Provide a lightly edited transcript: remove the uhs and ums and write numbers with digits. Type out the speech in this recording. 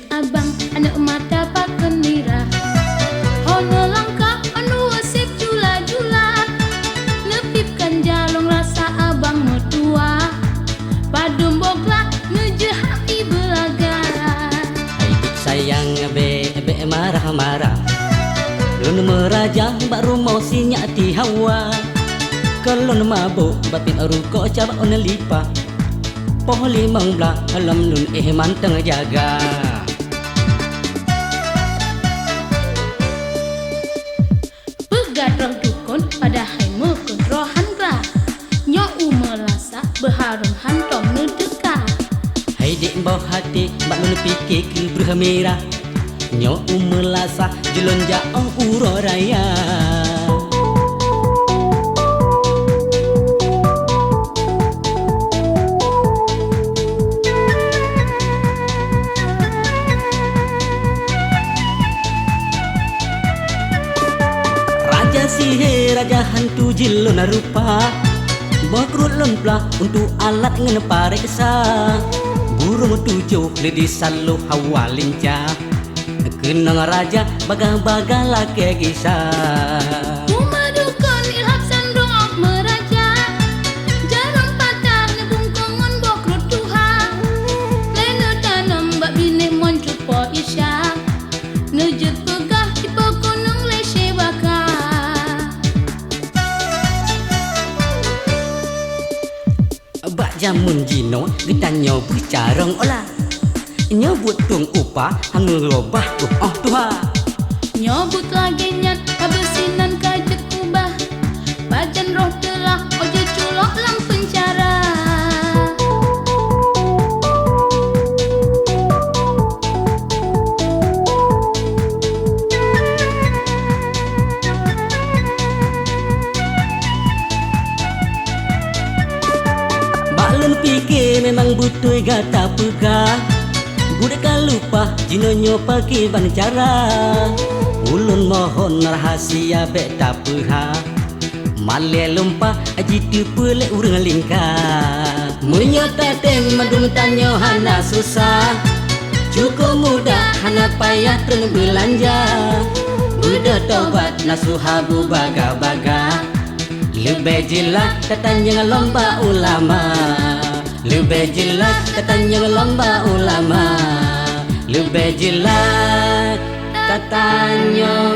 Nujut abang anak mata pakun nira Hono langkah anu asik jula-jula Nepipkan jalong rasa abang mertua Padum boklah nuju hati belaga Hidup sayang be marah-marah Lun meraja baru mau sinyati hawa Kalau mabuk bapin aruko cabak on lipa Poh limang belah alam nun manteng jaga Pegat roh dukun pada hai mekun rohan gra Nyo umelasa beharum hantong nedeka Hai dek bau hati bak nun fikir ke bermerah Nyo umelasa jelon jaong uro raya Raja sihir, raja hantu jilun rupa Bakrut lun plah untuk alat ngenepare kesah Burung tujuh lidi salu hawa lincah Kenang raja baga-baga laki kisah Rumah dukun ilham sandong meraja Jarum patar nebungkongon bokrut Tuhan Lena tanam bak bine moncut po isya Nejut pegah di pokonong leshe baka Bak jamun jino getanyo bercarong olah Nyebut tung upah hanu robah Tuhan Nyobut lagi nyat habesinan kajet kubah Bajan roh telah ojo culok lang pencara Balun fikir memang butuh gata pegah Budak lupa jinonyo pakai ban cara Ulun mohon rahasia bek tak peha Malia lumpah aji tepelek urang lingkar Menyota tem madum tanyo hana susah Cukup mudah hana payah terus belanja Budak taubat nasuhabu baga-baga Lebih jelas katanya lomba ulama Lebih jelas katanya lomba ulama Lebih jelas katanya